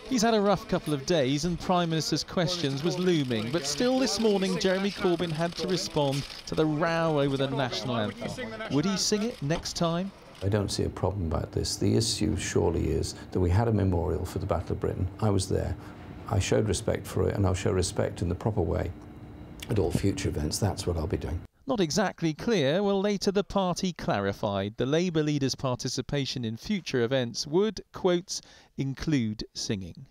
He's had a rough couple of days and Prime Minister's questions was looming, but still this morning Jeremy Corbyn had to respond to the row over the national anthem. Would he sing it next time? I don't see a problem about this. The issue surely is that we had a memorial for the Battle of Britain. I was there. I showed respect for it, and I'll show respect in the proper way at all future events. That's what I'll be doing. Not exactly clear. Well, later the party clarified the Labour leader's participation in future events would, quotes, include singing.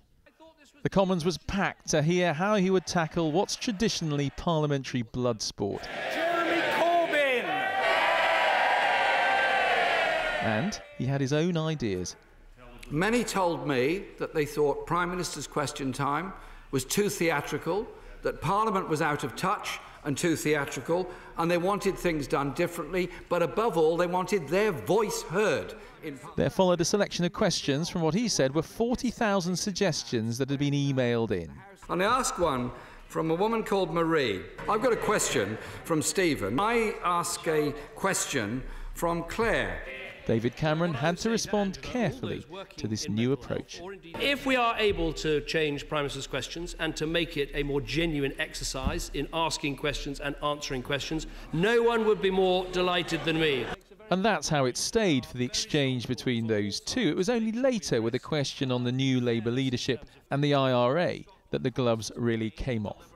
The Commons was packed to hear how he would tackle what's traditionally parliamentary blood sport. Jeremy Corbyn! And he had his own ideas. Many told me that they thought Prime Minister's question time was too theatrical, that Parliament was out of touch and too theatrical, and they wanted things done differently, but above all, they wanted their voice heard. There followed a selection of questions from what he said were 40,000 suggestions that had been emailed in. And I asked one from a woman called Marie. I've got a question from Stephen. I ask a question from Claire. David Cameron had to respond carefully to this new approach. If we are able to change Prime Minister's questions and to make it a more genuine exercise in asking questions and answering questions, no one would be more delighted than me. And that's how it stayed for the exchange between those two. It was only later, with a question on the new Labour leadership and the IRA, that the gloves really came off.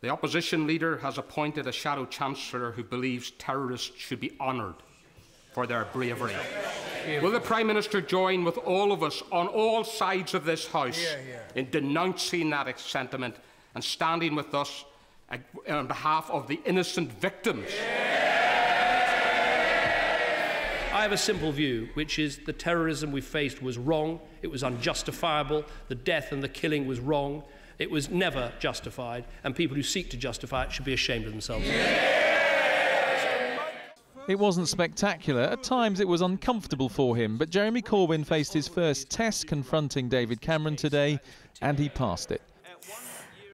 The opposition leader has appointed a shadow chancellor who believes terrorists should be honoured for their bravery. Will the Prime Minister join with all of us on all sides of this House in denouncing that sentiment and standing with us on behalf of the innocent victims? I have a simple view, which is the terrorism we faced was wrong, it was unjustifiable, the death and the killing was wrong, it was never justified, and people who seek to justify it should be ashamed of themselves. It wasn't spectacular. At times it was uncomfortable for him, but Jeremy Corbyn faced his first test confronting David Cameron today, and he passed it.